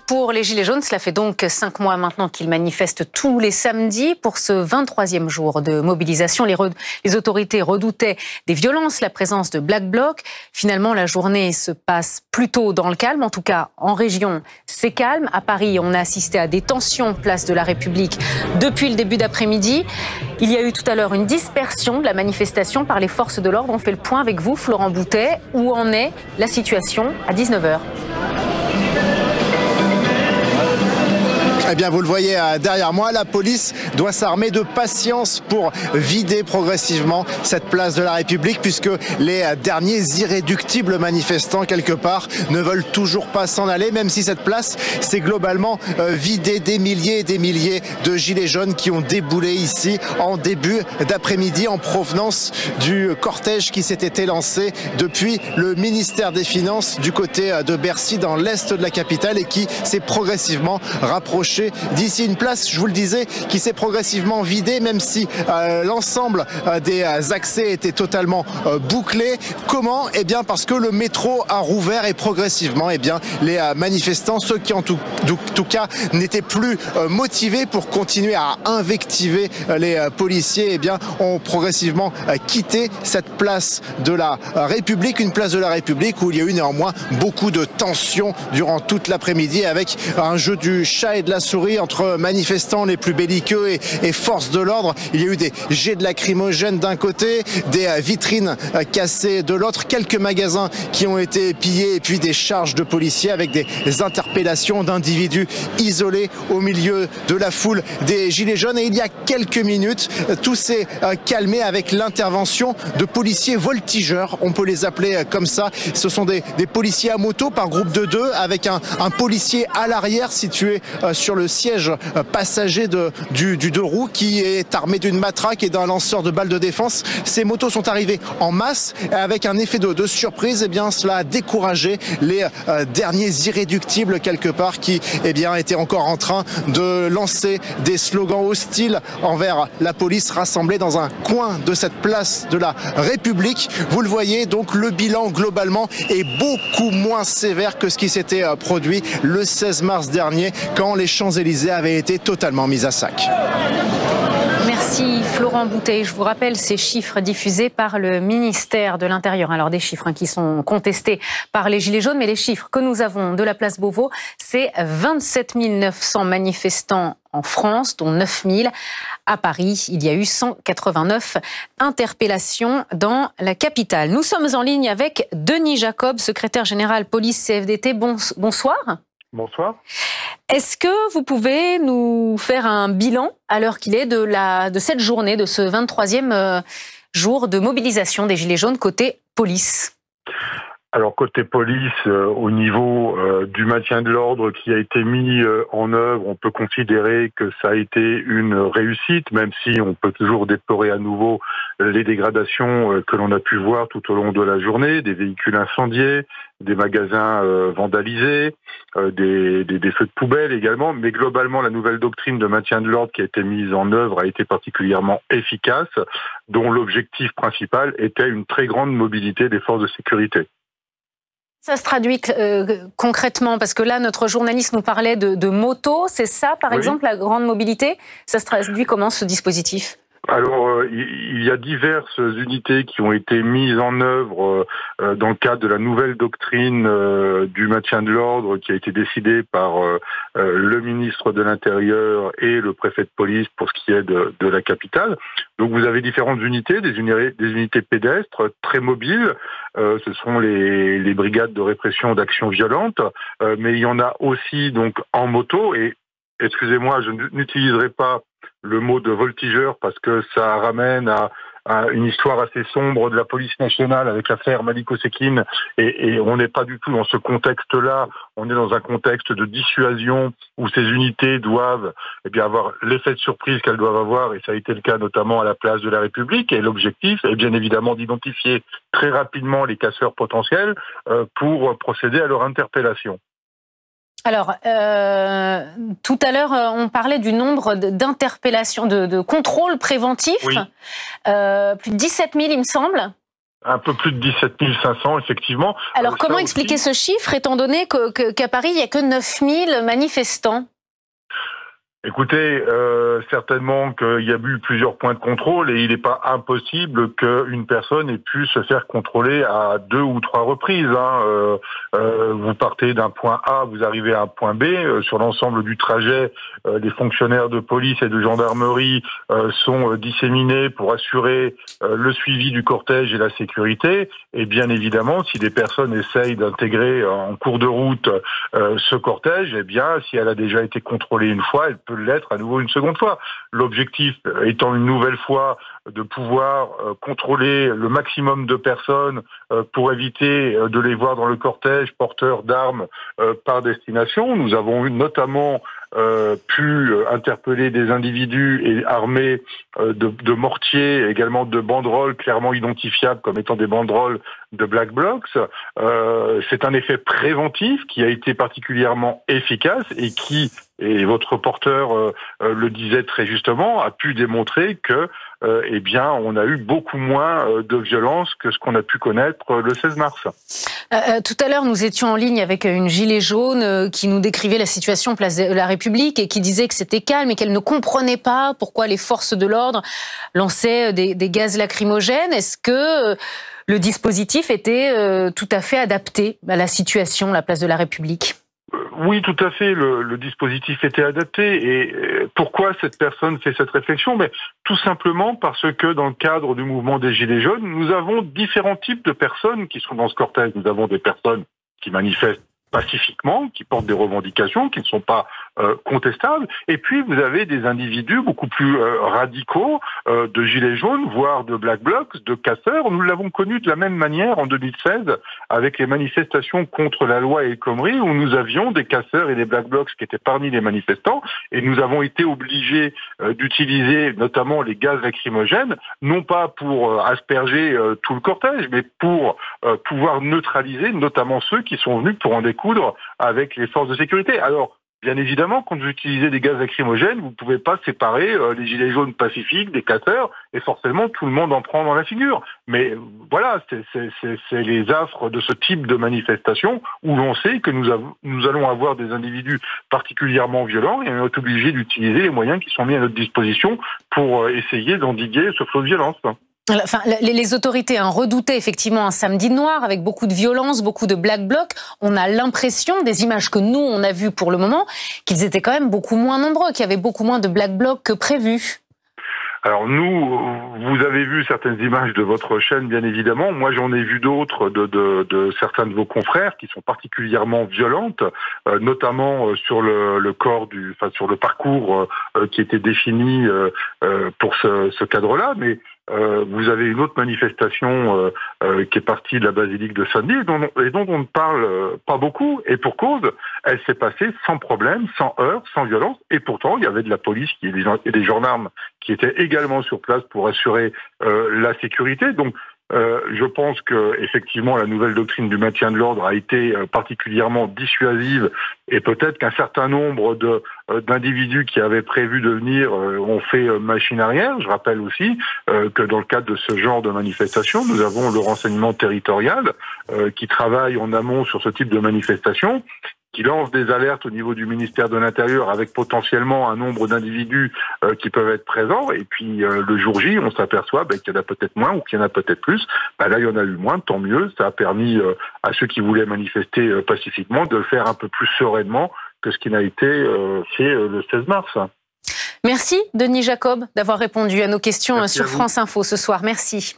Pour les Gilets jaunes, cela fait donc 5 mois maintenant qu'ils manifestent tous les samedis pour ce 23e jour de mobilisation. Les autorités redoutaient des violences, la présence de Black Bloc. Finalement, la journée se passe plutôt dans le calme. En tout cas, en région, c'est calme. À Paris, on a assisté à des tensions place de la République depuis le début d'après-midi. Il y a eu tout à l'heure une dispersion de la manifestation par les forces de l'ordre. On fait le point avec vous, Florent Boutet. Où en est la situation à 19h? Eh bien, vous le voyez derrière moi, la police doit s'armer de patience pour vider progressivement cette place de la République, puisque les derniers irréductibles manifestants, quelque part, ne veulent toujours pas s'en aller, même si cette place s'est globalement vidée. Des milliers et des milliers de gilets jaunes qui ont déboulé ici en début d'après-midi en provenance du cortège qui s'était élancé depuis le ministère des Finances du côté de Bercy, dans l'est de la capitale, et qui s'est progressivement rapproché d'ici. Une place, je vous le disais, qui s'est progressivement vidée, même si l'ensemble des accès était totalement bouclé. Comment? Eh bien, parce que le métro a rouvert et progressivement, eh bien, les manifestants, ceux qui en tout cas n'étaient plus motivés pour continuer à invectiver les policiers, eh bien, ont progressivement quitté cette place de la République, une place de la République où il y a eu néanmoins beaucoup de tensions durant toute l'après-midi, avec un jeu du chat et de la souris entre manifestants les plus belliqueux et forces de l'ordre. Il y a eu des jets de lacrymogènes d'un côté, des vitrines cassées de l'autre, quelques magasins qui ont été pillés, et puis des charges de policiers avec des interpellations d'individus isolés au milieu de la foule des gilets jaunes. Et il y a quelques minutes, tout s'est calmé avec l'intervention de policiers voltigeurs, on peut les appeler comme ça. Ce sont des policiers à moto par groupe de 2, avec un policier à l'arrière situé sur le siège passager du 2 roues, qui est armé d'une matraque et d'un lanceur de balles de défense. Ces motos sont arrivées en masse, avec un effet de surprise. Eh bien, cela a découragé les derniers irréductibles, quelque part, qui étaient encore en train de lancer des slogans hostiles envers la police rassemblée dans un coin de cette place de la République. Vous le voyez, donc le bilan globalement est beaucoup moins sévère que ce qui s'était produit le 16 mars dernier, quand les Champs-Élysées avaient été totalement mis à sac. Merci Florent Boutet. Je vous rappelle ces chiffres diffusés par le ministère de l'Intérieur. Alors des chiffres qui sont contestés par les Gilets jaunes, mais les chiffres que nous avons de la place Beauvau, c'est 27 900 manifestants en France, dont 9 000 à Paris. Il y a eu 189 interpellations dans la capitale. Nous sommes en ligne avec Denis Jacob, secrétaire général police CFDT. Bonsoir. Bonsoir. Est-ce que vous pouvez nous faire un bilan, à l'heure qu'il est, de cette journée, de ce 23e jour de mobilisation des Gilets jaunes côté police? Alors côté police, au niveau du maintien de l'ordre qui a été mis en œuvre, on peut considérer que ça a été une réussite, même si on peut toujours déplorer à nouveau les dégradations que l'on a pu voir tout au long de la journée, des véhicules incendiés, des magasins vandalisés, des feux de poubelle également. Mais globalement, la nouvelle doctrine de maintien de l'ordre qui a été mise en œuvre a été particulièrement efficace, dont l'objectif principal était une très grande mobilité des forces de sécurité. Ça se traduit concrètement, parce que là, notre journaliste nous parlait de motos, c'est ça, par exemple, la grande mobilité? Ça se traduit comment, ce dispositif? Alors, il y a diverses unités qui ont été mises en œuvre dans le cadre de la nouvelle doctrine du maintien de l'ordre qui a été décidée par le ministre de l'Intérieur et le préfet de police pour ce qui est de la capitale. Donc vous avez différentes unités, des unités pédestres très mobiles, ce sont les brigades de répression d'actions violentes, mais il y en a aussi donc en moto. Et excusez-moi, je n'utiliserai pas le mot de voltigeur parce que ça ramène à une histoire assez sombre de la police nationale avec l'affaire Malik Osekine, et on n'est pas du tout dans ce contexte-là. On est dans un contexte de dissuasion où ces unités doivent avoir l'effet de surprise qu'elles doivent avoir, et ça a été le cas notamment à la place de la République. Et l'objectif est bien évidemment d'identifier très rapidement les casseurs potentiels pour procéder à leur interpellation. Alors, tout à l'heure, on parlait du nombre d'interpellations, de contrôles préventifs. Oui. Plus de 17 000, il me semble. Un peu plus de 17 500, effectivement. Alors comment expliquer ce chiffre, étant donné qu'à Paris, il n'y a que 9 000 manifestants ? Écoutez, certainement qu'il y a eu plusieurs points de contrôle et il n'est pas impossible qu'une personne ait pu se faire contrôler à 2 ou 3 reprises. Vous partez d'un point A, vous arrivez à un point B. Sur l'ensemble du trajet, les fonctionnaires de police et de gendarmerie sont disséminés pour assurer le suivi du cortège et la sécurité. Et bien évidemment, si des personnes essayent d'intégrer en cours de route ce cortège, eh bien, si elle a déjà été contrôlée une fois, elle peut l'être à nouveau une seconde fois. L'objectif étant une nouvelle fois de pouvoir contrôler le maximum de personnes pour éviter de les voir dans le cortège porteurs d'armes par destination. Nous avons notamment pu interpeller des individus et armés de mortiers, également de banderoles clairement identifiables comme étant des banderoles de Black Blocs. C'est un effet préventif qui a été particulièrement efficace et qui, et votre reporter le disait très justement, a pu démontrer que eh bien, on a eu beaucoup moins de violence que ce qu'on a pu connaître le 16 mars. Tout à l'heure, nous étions en ligne avec une gilet jaune qui nous décrivait la situation place de la République et qui disait que c'était calme et qu'elle ne comprenait pas pourquoi les forces de l'ordre lançaient des gaz lacrymogènes. Est-ce que le dispositif était tout à fait adapté à la situation, la place de la République ? Oui, tout à fait. Le dispositif était adapté. Et pourquoi cette personne fait cette réflexion ? Mais tout simplement parce que dans le cadre du mouvement des Gilets jaunes, nous avons différents types de personnes qui sont dans ce cortège. Nous avons des personnes qui manifestent pacifiquement, qui portent des revendications qui ne sont pas contestables. Et puis, vous avez des individus beaucoup plus radicaux, de gilets jaunes, voire de Black Blocs, de casseurs. Nous l'avons connu de la même manière en 2016 avec les manifestations contre la loi El Khomri, où nous avions des casseurs et des Black Blocs qui étaient parmi les manifestants, et nous avons été obligés d'utiliser notamment les gaz lacrymogènes, non pas pour asperger tout le cortège, mais pour pouvoir neutraliser notamment ceux qui sont venus pour en découdre avec les forces de sécurité. Alors, bien évidemment, quand vous utilisez des gaz lacrymogènes, vous ne pouvez pas séparer les gilets jaunes pacifiques des casseurs, et forcément tout le monde en prend dans la figure. Mais voilà, c'est les affres de ce type de manifestation où l'on sait que nous allons avoir des individus particulièrement violents et on est obligé d'utiliser les moyens qui sont mis à notre disposition pour essayer d'endiguer ce flot de violence. Enfin, les autorités redoutaient effectivement un samedi noir avec beaucoup de violence, beaucoup de Black Blocs. On a l'impression, des images que nous on a vues pour le moment, qu'ils étaient quand même beaucoup moins nombreux, qu'il y avait beaucoup moins de Black Blocs que prévu. Alors vous avez vu certaines images de votre chaîne, bien évidemment. Moi, j'en ai vu d'autres de certains de vos confrères qui sont particulièrement violentes, notamment sur le corps sur le parcours qui était défini pour ce cadre-là. Mais vous avez une autre manifestation qui est partie de la basilique de Saint-Denis et dont on ne parle pas beaucoup. Et pour cause, elle s'est passée sans problème, sans heurts, sans violence. Et pourtant, il y avait de la police et des gendarmes qui étaient également sur place pour assurer la sécurité. Donc, je pense que effectivement la nouvelle doctrine du maintien de l'ordre a été particulièrement dissuasive et peut-être qu'un certain nombre d'individus qui avaient prévu de venir ont fait machine arrière. Je rappelle aussi que dans le cadre de ce genre de manifestation, nous avons le renseignement territorial qui travaille en amont sur ce type de manifestation, qui lance des alertes au niveau du ministère de l'Intérieur avec potentiellement un nombre d'individus qui peuvent être présents. Et puis le jour J, on s'aperçoit qu'il y en a peut-être moins ou qu'il y en a peut-être plus. Là, il y en a eu moins, tant mieux. Ça a permis à ceux qui voulaient manifester pacifiquement de le faire un peu plus sereinement que ce qui n'a été fait le 16 mars. Merci Denis Jacob d'avoir répondu à nos questions sur France Info ce soir. Merci.